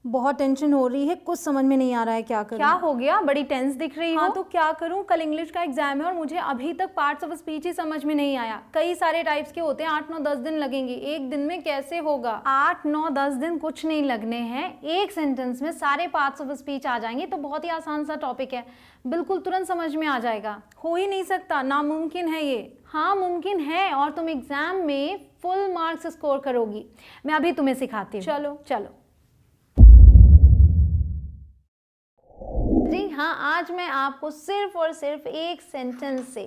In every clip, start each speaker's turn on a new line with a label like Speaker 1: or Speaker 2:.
Speaker 1: बहुत टेंशन हो रही है, कुछ समझ में नहीं आ रहा है क्या करूं।
Speaker 2: क्या हो गया, बड़ी टेंस दिख रही हो?
Speaker 1: हाँ तो क्या करूं, कल इंग्लिश का एग्जाम है और मुझे अभी तक पार्ट्स ऑफ स्पीच ही समझ में नहीं आया। कई सारे टाइप्स के होते हैं, 8-9-10 दिन लगेंगे, एक दिन में कैसे होगा?
Speaker 2: 8-9-10 दिन कुछ नहीं लगने हैं, एक सेंटेंस में सारे पार्ट्स ऑफ स्पीच आ जाएंगे। तो बहुत ही आसान सा टॉपिक है, बिल्कुल तुरंत समझ में आ जाएगा।
Speaker 1: हो ही नहीं सकता, नामुमकिन है ये।
Speaker 2: हाँ मुमकिन है, और तुम एग्जाम में फुल मार्क्स स्कोर करोगी। मैं अभी तुम्हें सिखाती हूँ।
Speaker 1: चलो
Speaker 2: चलो जी हाँ, आज मैं आपको सिर्फ और सिर्फ एक सेंटेंस से,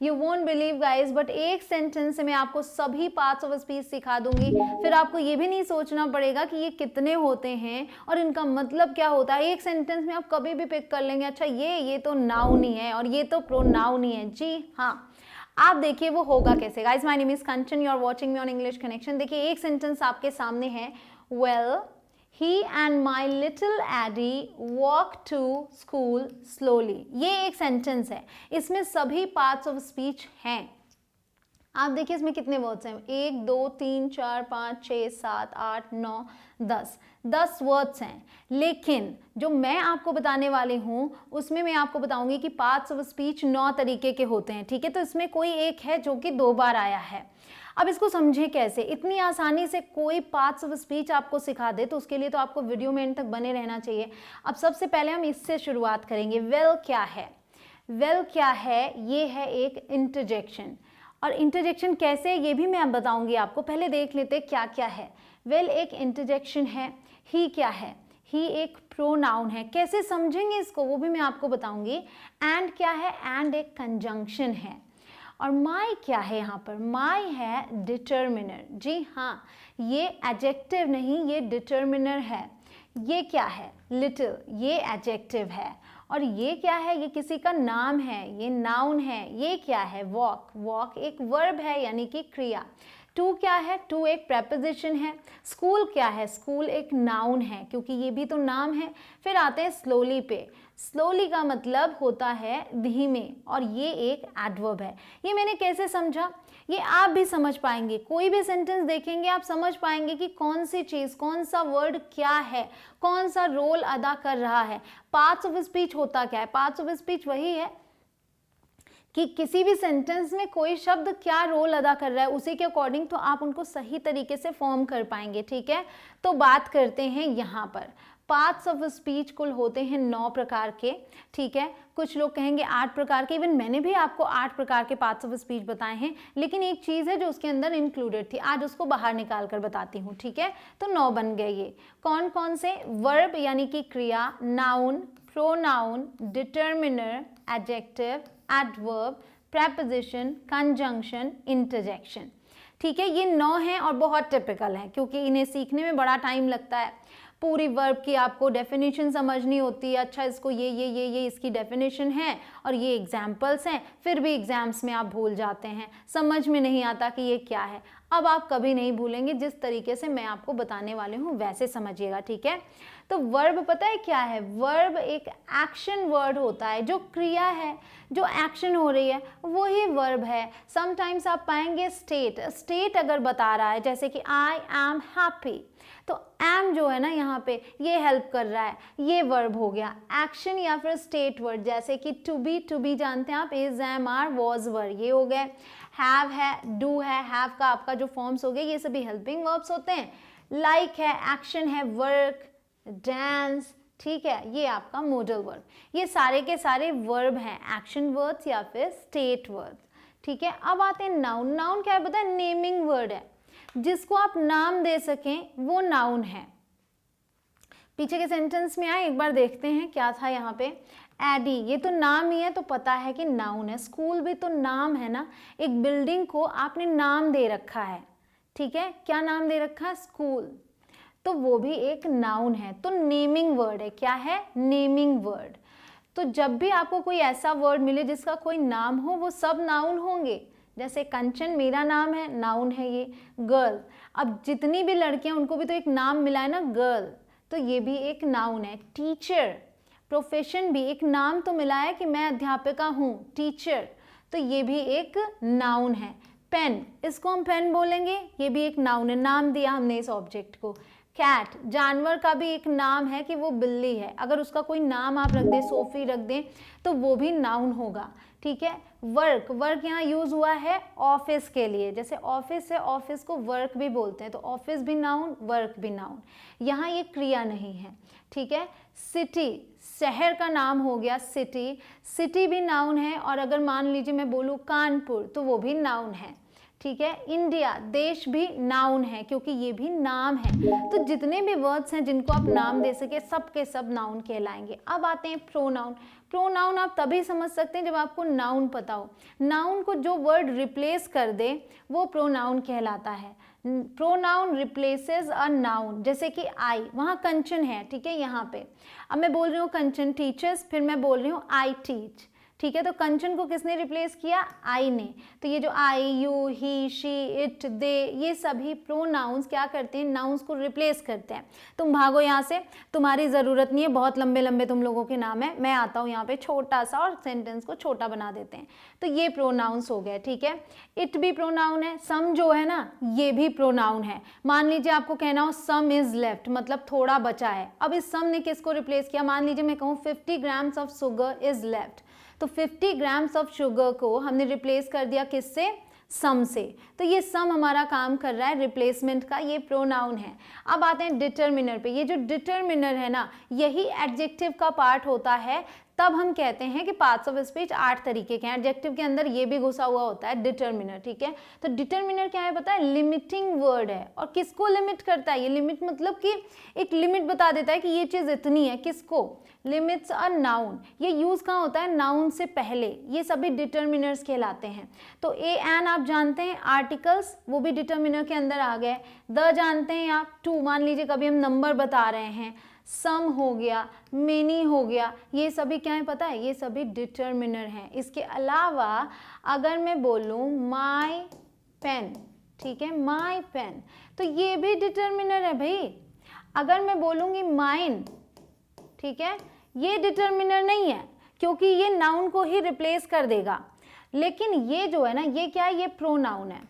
Speaker 2: you won't believe guys, but एक सेंटेंस से मैं आपको सभी पार्ट्स ऑफ स्पीच सिखा दूंगी। फिर आपको ये भी नहीं सोचना पड़ेगा कि ये कितने होते हैं और इनका मतलब क्या होता है। एक सेंटेंस में आप कभी भी पिक कर लेंगे, अच्छा ये तो नाउन ही है और ये तो प्रोनाउन ही है। जी हाँ, आप देखिए वो होगा कैसे। Guys my name is Kanchan, you are watching me on English connection. देखिए एक सेंटेंस आपके सामने है, well he and my little Addie walk to school slowly। ये एक सेंटेंस है, इसमें सभी पार्ट्स ऑफ स्पीच हैं। आप देखिए इसमें कितने वर्ड्स हैं, 1 2 3 4 5 6 7 8 9 10 वर्ड्स हैं। लेकिन जो मैं आपको बताने वाली हूँ उसमें मैं आपको बताऊंगी कि पार्ट्स ऑफ स्पीच 9 तरीके के होते हैं। ठीक है, तो इसमें कोई एक है जो कि 2 बार आया है। अब इसको समझें कैसे। इतनी आसानी से कोई पार्ट्स ऑफ स्पीच आपको सिखा दे तो उसके लिए तो आपको वीडियो में एंड तक बने रहना चाहिए। अब सबसे पहले हम इससे शुरुआत करेंगे। वेल क्या है? वेल क्या है? ये है एक इंटरजेक्शन, और इंटरजेक्शन कैसे ये भी मैं अब बताऊंगी आपको। पहले देख लेते क्या क्या है। वेल एक इंटरजेक्शन है। ही क्या है? ही एक प्रोनाउन है। कैसे समझेंगे इसको वो भी मैं आपको बताऊंगी। एंड क्या है? एंड एक कंजंक्शन है। और माई क्या है? यहाँ पर माई है डिटर्मिनर। जी हाँ, ये एडजेक्टिव नहीं, ये डिटर्मिनर है। ये क्या है? लिटिल, ये एडजेक्टिव है। और ये क्या है? ये किसी का नाम है, ये नाउन है। ये क्या है? वॉक, वॉक एक वर्ब है यानी कि क्रिया। टू क्या है? टू एक प्रेपोजिशन है। स्कूल क्या है? स्कूल एक नाउन है क्योंकि ये भी तो नाम है। फिर आते हैं स्लोली पे। स्लोली का मतलब होता है धीमे, और ये एक एडवर्ब है। ये मैंने कैसे समझा? ये आप भी समझ पाएंगे, कोई भी सेंटेंस देखेंगे आप समझ पाएंगे कि कौन सी चीज़, कौन सा वर्ड क्या है, कौन सा रोल अदा कर रहा है। पार्ट्स ऑफ स्पीच होता क्या है? पार्ट्स ऑफ स्पीच वही है कि किसी भी सेंटेंस में कोई शब्द क्या रोल अदा कर रहा है, उसी के अकॉर्डिंग तो आप उनको सही तरीके से फॉर्म कर पाएंगे। ठीक है, तो बात करते हैं यहाँ पर। पार्ट्स ऑफ स्पीच कुल होते हैं 9 प्रकार के। ठीक है, कुछ लोग कहेंगे 8 प्रकार के, इवन मैंने भी आपको 8 प्रकार के पार्ट्स ऑफ स्पीच बताए हैं, लेकिन एक चीज़ है जो उसके अंदर इंक्लूडेड थी, आज उसको बाहर निकाल कर बताती हूँ। ठीक है, तो 9 बन गए ये। कौन कौन से? वर्ब यानी कि क्रिया, noun, pronoun, determiner, adjective, adverb, preposition, conjunction, interjection. ठीक है, ये 9 हैं और बहुत टिपिकल हैं क्योंकि इन्हें सीखने में बड़ा टाइम लगता है। पूरी वर्ब की आपको डेफिनेशन समझनी होती है। अच्छा, इसको ये इसकी डेफिनेशन है और ये एग्जाम्पल्स हैं, फिर भी एग्जाम्स में आप भूल जाते हैं, समझ में नहीं आता कि ये क्या है। अब आप कभी नहीं भूलेंगे, जिस तरीके से मैं आपको बताने वाली हूँ वैसे समझिएगा। ठीक है, तो वर्ब पता है क्या है? वर्ब एक एक्शन वर्ड होता है, जो क्रिया है, जो एक्शन हो रही है वही वर्ब है। समटाइम्स आप पाएंगे स्टेट, स्टेट अगर बता रहा है, जैसे कि आई एम हैप्पी, तो एम जो है ना यहाँ पे ये हेल्प कर रहा है, ये वर्ब हो गया। एक्शन या फिर स्टेट वर्ड जैसे कि टू बी जानते हैं आप, इज, एम, आर, वॉज, वर, ये हो गए। हैव है, डू है, हैव का आपका जो फॉर्म्स हो गए ये सभी हेल्पिंग वर्ब्स होते हैं। लाइक है, एक्शन है, वर्क, डांस, ठीक है, ये आपका मोडल वर्ब। ये सारे के सारे वर्ब हैं, एक्शन वर्ड्स या फिर स्टेट वर्ड्स। ठीक है, अब आते हैं नाउन। नाउन क्या है पता है? नेमिंग वर्ड है, जिसको आप नाम दे सकें वो नाउन है। पीछे के सेंटेंस में आए, एक बार देखते हैं क्या था यहाँ पे। एडी, ये तो नाम ही है तो पता है कि नाउन है। स्कूल भी तो नाम है ना, एक बिल्डिंग को आपने नाम दे रखा है। ठीक है, क्या नाम दे रखा है? स्कूल, तो वो भी एक नाउन है, तो नेमिंग वर्ड है। क्या है? Naming word. तो जब भी आपको कोई ऐसा वर्ड मिले जिसका कोई नाम हो, वो सब नाउन होंगे। जैसे कंचन मेरा नाम है, नाउन है ये। गर्ल, अब जितनी भी लड़कियां उनको भी तो एक नाम मिला है ना, गर्ल, तो ये भी एक नाउन है। टीचर, प्रोफेशन भी एक नाम तो मिला है कि मैं अध्यापिका हूँ, टीचर, तो ये भी एक नाउन है। पेन, इसको हम पेन बोलेंगे, ये भी एक नाउन है, नाम दिया हमने इस ऑब्जेक्ट को। कैट जानवर का भी एक नाम है कि वो बिल्ली है, अगर उसका कोई नाम आप रख दें, सोफी रख दें, तो वो भी नाउन होगा, ठीक है। वर्क, वर्क यहाँ यूज हुआ है ऑफिस के लिए, जैसे ऑफिस है, ऑफिस को वर्क भी बोलते हैं, तो ऑफिस भी नाउन, वर्क भी नाउन, यहाँ ये क्रिया नहीं है, ठीक है। सिटी, शहर का नाम हो गया सिटी, सिटी भी नाउन है, और अगर मान लीजिए मैं बोलूँ कानपुर, तो वो भी नाउन है, ठीक है। इंडिया, देश भी नाउन है, क्योंकि ये भी नाम है। तो जितने भी वर्ड्स हैं जिनको आप नाम दे सके, सब के सब नाउन कहलाएंगे। अब आते हैं प्रोनाउन। प्रोनाउन आप तभी समझ सकते हैं जब आपको नाउन पता हो। नाउन को जो वर्ड रिप्लेस कर दे वो प्रोनाउन कहलाता है। प्रोनाउन रिप्लेसेस अ नाउन, जैसे कि आई, वहाँ कंचन है, ठीक है, यहाँ पे। अब मैं बोल रही हूँ कंचन टीचर्स, फिर मैं बोल रही हूँ आई टीच, ठीक है। तो कंचन को किसने रिप्लेस किया? आई ने। तो ये जो आई, यू, ही, शी, इट, दे, ये सभी प्रोनाउंस क्या करते हैं? नाउन्स को रिप्लेस करते हैं। तुम भागो यहाँ से, तुम्हारी ज़रूरत नहीं है, बहुत लंबे लंबे तुम लोगों के नाम है, मैं आता हूँ यहाँ पे छोटा सा, और सेंटेंस को छोटा बना देते हैं। तो ये प्रोनाउंस हो गए, ठीक है। इट भी प्रोनाउन है, सम जो है ना, ये भी प्रोनाउन है। मान लीजिए आपको कहना हो सम इज लेफ्ट, मतलब थोड़ा बचा है। अब इस सम ने किसको रिप्लेस किया? मान लीजिए मैं कहूँ 50 grams of sugar is left, तो 50 ग्राम्स ऑफ शुगर को हमने रिप्लेस कर दिया किससे? सम से। तो ये सम हमारा काम कर रहा है रिप्लेसमेंट का, ये प्रोनाउन है। अब आते हैं डिटरमिनर पे। ये जो डिटरमिनर है ना, यही एडजेक्टिव का पार्ट होता है। तब हम कहते हैं कि पार्ट्स ऑफ स्पीच 8 तरीके के हैं, एडजेक्टिव के अंदर ये भी घुसा हुआ होता है डिटरमिनर, ठीक है। तो डिटरमिनर क्या है पता है? लिमिटिंग वर्ड है। और किसको लिमिट करता है? ये लिमिट मतलब कि एक लिमिट बता देता है कि ये चीज़ इतनी है। किसको? Limits a noun. ये यूज़ कहाँ होता है? नाउन से पहले। ये सभी डिटरमिनर्स कहलाते हैं। तो ए एन आप जानते हैं, आर्टिकल्स, वो भी डिटरमिनर के अंदर आ गए। द जानते हैं आप, टू, मान लीजिए कभी हम नंबर बता रहे हैं, सम हो गया, मेनी हो गया, ये सभी क्या है पता है? ये सभी डिटरमिनर हैं। इसके अलावा अगर मैं बोलूँ माई पेन, ठीक है, माई पेन, तो ये भी डिटरमिनर है भाई। अगर मैं बोलूँगी माइन, ठीक है, ये डिटरमिनर नहीं है, क्योंकि ये नाउन को ही रिप्लेस कर देगा। लेकिन ये जो है ना, ये क्या है? ये प्रोनाउन है,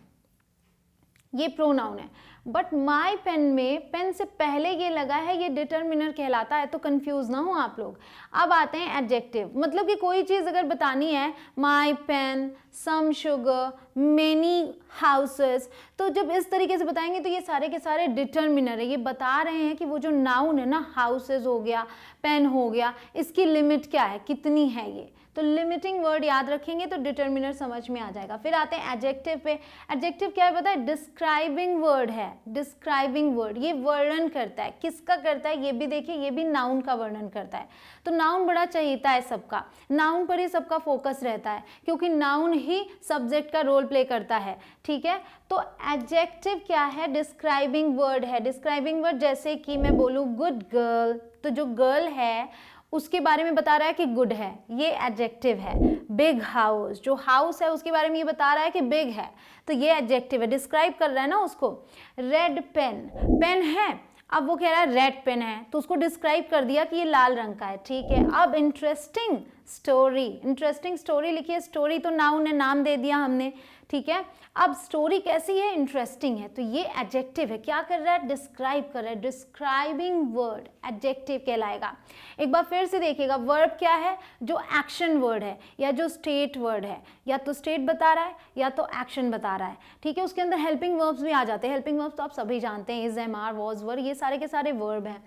Speaker 2: ये प्रोनाउन है। बट माई पेन में पेन से पहले ये लगा है, ये डिटरमिनर कहलाता है। तो कंफ्यूज ना हो आप लोग। अब आते हैं एडजेक्टिव, मतलब कि कोई चीज़ अगर बतानी है, my pen, some sugar, many houses, तो जब इस तरीके से बताएंगे तो ये सारे के सारे डिटरमिनर है। ये बता रहे हैं कि वो जो नाउन है ना, हाउसेस हो गया, पेन हो गया, इसकी लिमिट क्या है, कितनी है ये। तो लिमिटिंग वर्ड याद रखेंगे तो डिटरमिनर समझ में आ जाएगा। फिर आते हैं एडजेक्टिव पे। एडजेक्टिव क्या है पता है? डिस्क्राइबिंग वर्ड है। डिस्क्राइबिंग वर्ड, ये वर्णन करता है। किसका करता है? ये भी देखिए, ये भी नाउन का वर्णन करता है। तो नाउन बड़ा चहेता है सबका, नाउन पर ही सबका फोकस रहता है, क्योंकि नाउन ही सब्जेक्ट का रोल प्ले करता है, ठीक है। तो एडजेक्टिव क्या है? डिस्क्राइबिंग वर्ड है। डिस्क्राइबिंग वर्ड जैसे कि मैं बोलूँ गुड गर्ल, तो जो गर्ल है उसके बारे में बता रहा है कि गुड है, ये एडजेक्टिव है। बिग हाउस, जो हाउस है उसके बारे में ये बता रहा है कि बिग है, तो ये एडजेक्टिव है, डिस्क्राइब कर रहा है ना उसको। रेड पेन, पेन है, अब वो कह रहा है रेड पेन है, तो उसको डिस्क्राइब कर दिया कि ये लाल रंग का है, ठीक है। अब इंटरेस्टिंग स्टोरी, इंटरेस्टिंग स्टोरी लिखिए। स्टोरी तो नाउन है, नाम दे दिया हमने, ठीक है। अब स्टोरी कैसी है? इंटरेस्टिंग है, तो ये एडजेक्टिव है। क्या कर रहा है? डिस्क्राइब कर रहा है। डिस्क्राइबिंग वर्ड एडजेक्टिव कहलाएगा। एक बार फिर से देखिएगा, वर्ब क्या है? जो एक्शन वर्ड है या जो स्टेट वर्ड है, या तो स्टेट बता रहा है या तो एक्शन बता रहा है, ठीक है। उसके अंदर हेल्पिंग वर्ब्स भी आ जाते हैं। हेल्पिंग वर्ब्स तो आप सभी जानते हैं, इज, एम, आर, वॉज, वर, ये सारे के सारे वर्ब हैं,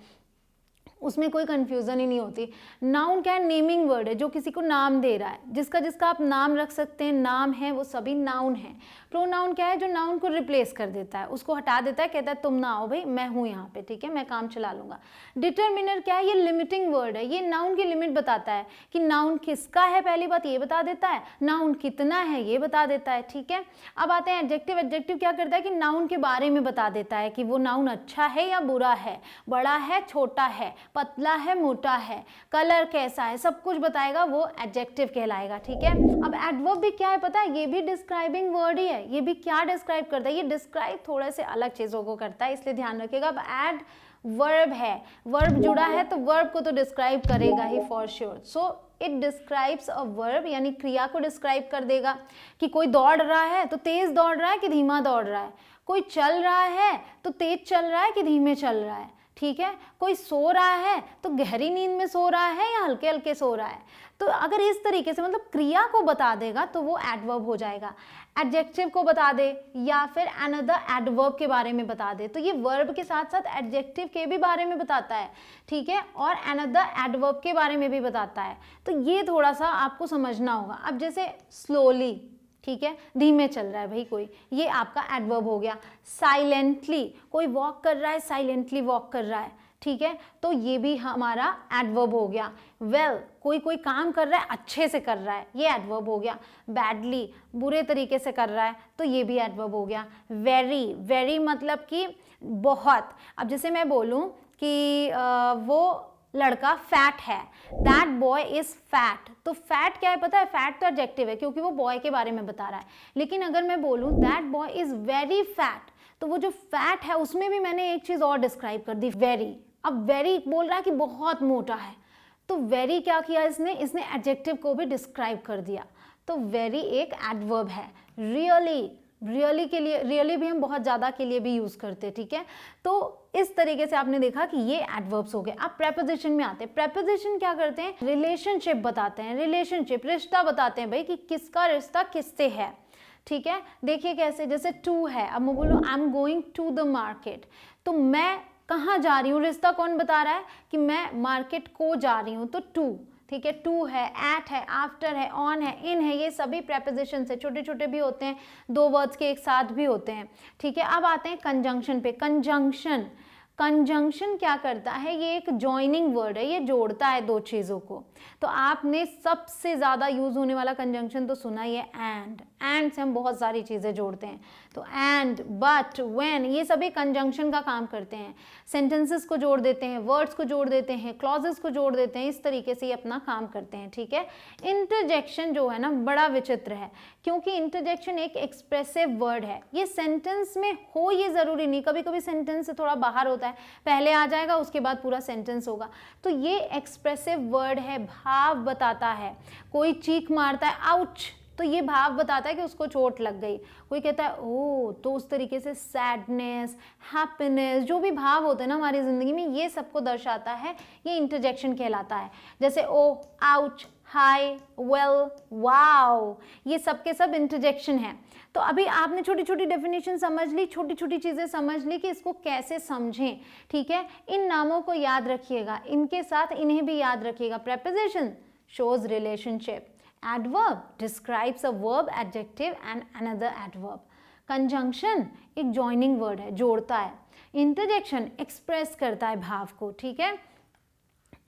Speaker 2: उसमें कोई कंफ्यूजन ही नहीं होती। नाउन क्या है? नेमिंग वर्ड है, जो किसी को नाम दे रहा है, जिसका जिसका आप नाम रख सकते हैं, नाम है, वो सभी नाउन है। प्रोनाउन क्या है? जो नाउन को रिप्लेस कर देता है, उसको हटा देता है, कहता है तुम ना आओ भाई, मैं हूँ यहाँ पे, ठीक है, मैं काम चला लूंगा। डिटरमिनर क्या है? ये लिमिटिंग वर्ड है, ये नाउन की लिमिट बताता है कि नाउन किसका है, पहली बात ये बता देता है, नाउन कितना है ये बता देता है, ठीक है। अब आते हैं एडजेक्टिव। एडजेक्टिव क्या करता है कि नाउन के बारे में बता देता है कि वो नाउन अच्छा है या बुरा है, बड़ा है, छोटा है, पतला है, मोटा है, कलर कैसा है, सब कुछ बताएगा, वो एडजेक्टिव कहलाएगा, ठीक है। अब एडवर्ब भी क्या है पता है? ये भी डिस्क्राइबिंग वर्ड ही है। ये भी क्या डिस्क्राइब करता है? ये डिस्क्राइब थोड़े से अलग चीजों को करता है, इसलिए ध्यान रखिएगा। अब एड वर्ब है, वर्ब जुड़ा है तो वर्ब को तो डिस्क्राइब करेगा ही for sure. So it describes a verb, यानी क्रिया को डिस्क्राइब कर देगा कि कोई दौड़ रहा है तो तेज दौड़ रहा है कि धीमा दौड़ रहा है, कोई चल रहा है तो तेज चल रहा है कि धीमे चल रहा है, ठीक है। कोई सो रहा है तो गहरी नींद में सो रहा है या हल्के हल्के सो रहा है। तो अगर इस तरीके से मतलब क्रिया को बता देगा तो वो एडवर्ब हो जाएगा। एडजेक्टिव को बता दे या फिर अनदर एडवर्ब के बारे में बता दे, तो ये वर्ब के साथ साथ एडजेक्टिव के भी बारे में बताता है, ठीक है, और अनदर एडवर्ब के बारे में भी बताता है। तो ये थोड़ा सा आपको समझना होगा। अब जैसे स्लोली, ठीक है, धीमे चल रहा है भाई कोई, ये आपका एडवर्ब हो गया। साइलेंटली, कोई वॉक कर रहा है, साइलेंटली वॉक कर रहा है, ठीक है, तो ये भी हमारा एडवर्ब हो गया। वेल, कोई काम कर रहा है, अच्छे से कर रहा है, ये एडवर्ब हो गया। बैडली, बुरे तरीके से कर रहा है, तो ये भी एडवर्ब हो गया। वेरी, वेरी मतलब कि बहुत। अब जैसे मैं बोलूं कि वो लड़का फैट है, दैट बॉय इज फैट, तो फैट क्या है पता है, फैट तो एडजेक्टिव है क्योंकि वो बॉय के बारे में बता रहा है। लेकिन अगर मैं बोलूं that boy is very fat, तो वो जो फैट है उसमें भी मैंने एक चीज और डिस्क्राइब कर दी, वेरी। अब वेरी बोल रहा है कि बहुत मोटा है, तो वेरी क्या किया इसने एडजेक्टिव को भी डिस्क्राइब कर दिया, तो वेरी एक एडवर्ब है। रियली, रियली के लिए, रियली भी हम बहुत ज़्यादा के लिए भी यूज़ करते हैं, ठीक है। तो इस तरीके से आपने देखा कि ये एडवर्ब्स हो गए। अब प्रेपोजिशन में आते हैं। प्रेपोजिशन क्या करते हैं, रिलेशनशिप बताते हैं, रिलेशनशिप, रिश्ता बताते हैं भाई कि किसका रिश्ता किससे है, ठीक है। देखिए कैसे, जैसे टू है, अब मैं बोलूँ I am going to the market, तो मैं कहाँ जा रही हूँ, रिश्ता कौन बता रहा है कि मैं मार्केट को जा रही हूँ, तो टू, ठीक है। टू है, एट है, आफ्टर है, ऑन है, इन है, ये सभी प्रेपोजिशन है, छोटे छोटे भी होते हैं, दो वर्ड्स के एक साथ भी होते हैं, ठीक है। अब आते हैं कंजंक्शन पे। कंजंक्शन, कंजंक्शन क्या करता है, ये एक जॉइनिंग वर्ड है, ये जोड़ता है दो चीज़ों को। तो आपने सबसे ज़्यादा यूज़ होने वाला कंजंक्शन तो सुना ही है, एंड से हम बहुत सारी चीज़ें जोड़ते हैं, तो एंड, बट, व्हेन, ये सभी कंजंक्शन का काम करते हैं। सेंटेंसेस को जोड़ देते हैं, वर्ड्स को जोड़ देते हैं, क्लॉजेस को जोड़ देते हैं, इस तरीके से ये अपना काम करते हैं, ठीक है। इंटरजेक्शन जो है ना बड़ा विचित्र है, क्योंकि इंटरजेक्शन एक एक्सप्रेसिव वर्ड है, ये सेंटेंस में हो ये ज़रूरी नहीं, कभी कभी सेंटेंस से थोड़ा बाहर होता है, पहले आ जाएगा उसके बाद पूरा सेंटेंस होगा, तो ये एक्सप्रेसिव वर्ड है, भाव बताता है। कोई चीख मारता है आउच, तो ये भाव बताता है कि उसको चोट लग गई। कोई कहता है ओ, तो उस तरीके से सैडनेस, हैप्पीनेस, जो भी भाव होते हैं ना हमारी ज़िंदगी में, ये सबको दर्शाता है, ये इंटरजेक्शन कहलाता है। जैसे ओ, आउच, हाय, वेल, वाओ, ये सब के सब इंटरजेक्शन है। तो अभी आपने छोटी छोटी डेफिनेशन समझ ली, छोटी छोटी चीज़ें समझ ली कि इसको कैसे समझें, ठीक है। इन नामों को याद रखिएगा, इनके साथ इन्हें भी याद रखिएगा। Preposition shows relationship, adverb describes a verb, adjective and another adverb, conjunction एक joining word है, जोड़ता है, interjection express करता है भाव को, ठीक है।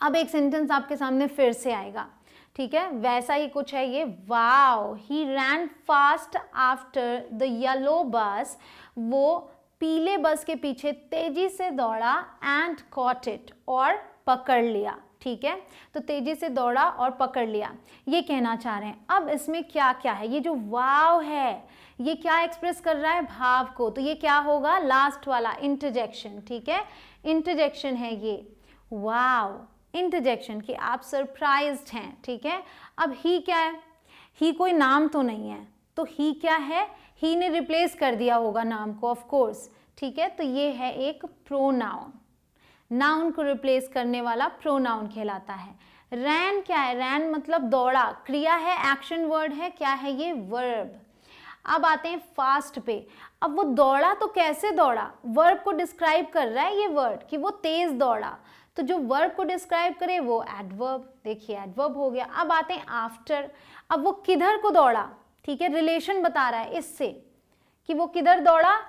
Speaker 2: अब एक सेंटेंस आपके सामने फिर से आएगा, ठीक है, वैसा ही कुछ है ये। Wow, he ran fast after the yellow bus, वो पीले बस के पीछे तेजी से दौड़ा, एंड कॉट इट, और पकड़ लिया, ठीक है। तो तेजी से दौड़ा और पकड़ लिया, ये कहना चाह रहे हैं। अब इसमें क्या क्या है, ये जो वाव है ये क्या एक्सप्रेस कर रहा है, भाव को, तो ये क्या होगा, लास्ट वाला इंटरजेक्शन, ठीक है, इंटरजेक्शन है ये, वाव, इंटरजेक्शन कि आप सरप्राइज्ड हैं, ठीक है। अब ही क्या है, ही कोई नाम तो नहीं है, तो ही क्या है, ही ने रिप्लेस कर दिया होगा नाम को, ऑफ कोर्स, ठीक है। तो ये है एक प्रोनाउन, नाउन को रिप्लेस करने वाला प्रोनाउन कहलाता है। रैन क्या है, रैन मतलब दौड़ा, क्रिया है, एक्शन वर्ड है, क्या है ये, वर्ब। अब आते हैं फास्ट पे। अब वो दौड़ा तो कैसे दौड़ा, वर्ब को डिस्क्राइब कर रहा है ये वर्ड कि वो तेज दौड़ा, तो जो वर्ब को डिस्क्राइब करे वो एडवर्ब, देखिए एडवर्ब हो गया। अब आते हैं आफ्टर। अब वो किधर को दौड़ा, ठीक है, रिलेशन बता रहा है इससे कि वो किधर दौड़ा,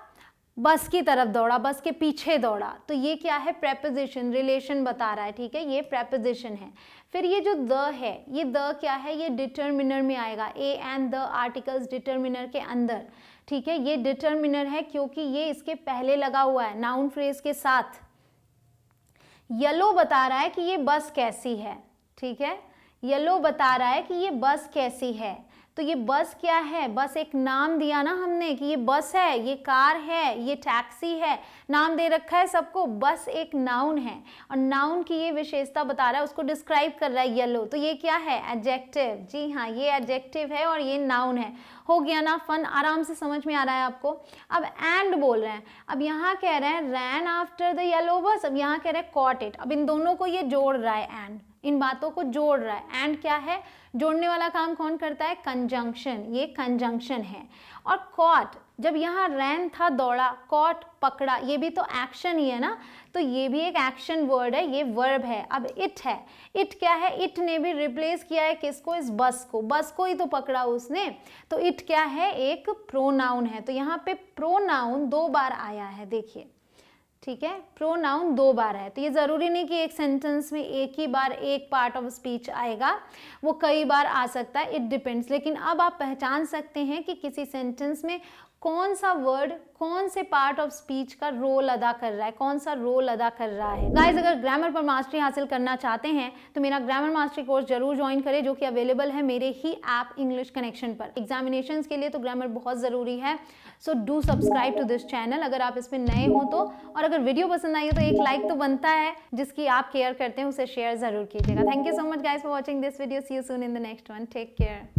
Speaker 2: बस की तरफ दौड़ा, बस के पीछे दौड़ा, तो ये क्या है, प्रेपोजिशन, रिलेशन बता रहा है, ठीक है, ये प्रेपोजिशन है। फिर ये जो द है, ये द क्या है, ये डिटर्मिनर में आएगा, A and the articles determiner के अंदर, ठीक है, ये डिटर्मिनर है क्योंकि ये इसके पहले लगा हुआ है नाउन फ्रेज के साथ। येलो बता रहा है कि ये बस कैसी है, ठीक है, येलो बता रहा है कि ये बस कैसी है, तो ये बस क्या है, बस एक नाम दिया ना हमने कि ये बस है, ये कार है, ये टैक्सी है, नाम दे रखा है सबको। बस एक नाउन है और नाउन की ये विशेषता बता रहा है, उसको डिस्क्राइब कर रहा है येलो। तो ये क्या है, एडजेक्टिव। जी हाँ, ये एडजेक्टिव है और ये नाउन है। हो गया ना फन, आराम से समझ में आ रहा है आपको। अब एंड बोल रहे हैं, अब यहाँ कह रहे हैं रैन आफ्टर द येलो बस, अब यहाँ कह रहे हैं कॉट इट। अब इन दोनों को ये जोड़ रहा है, एंड इन बातों को जोड़ रहा है। एंड क्या है, जोड़ने वाला काम कौन करता है, कंजंक्शन, ये कंजंक्शन है। और कॉट, जब यहाँ रैन था दौड़ा, कॉट पकड़ा, ये भी तो एक्शन ही है ना, तो ये भी एक एक्शन वर्ड है, ये वर्ब है। अब इट है, इट क्या है, इट ने भी रिप्लेस किया है किसको, इस बस को, बस को ही तो पकड़ा उसने। तो इट क्या है, एक प्रोनाउन है। तो यहाँ पे प्रोनाउन 2 बार आया है, देखिए, ठीक है, प्रोनाउन 2 बार है। तो ये ज़रूरी नहीं कि एक सेंटेंस में एक ही बार एक पार्ट ऑफ स्पीच आएगा, वो कई बार आ सकता है, इट डिपेंड्स। लेकिन अब आप पहचान सकते हैं कि किसी सेंटेंस में कौन सा वर्ड कौन से पार्ट ऑफ स्पीच का रोल अदा कर रहा है, कौन सा रोल अदा कर रहा है। गाइस, अगर ग्रामर पर मास्टरी हासिल करना चाहते हैं तो मेरा ग्रामर मास्टरी कोर्स जरूर ज्वाइन करें, जो कि अवेलेबल है मेरे ही ऐप इंग्लिश कनेक्शन पर। एग्जामिनेशंस के लिए तो ग्रामर बहुत ज़रूरी है, so do subscribe to this channel अगर आप इसमें नए हो तो। और अगर वीडियो पसंद आई हो तो एक लाइक तो बनता है, जिसकी आप केयर करते हैं उसे शेयर ज़रूर कीजिएगा। Thank you so much guys for watching this video. See you soon in the next one. Take care.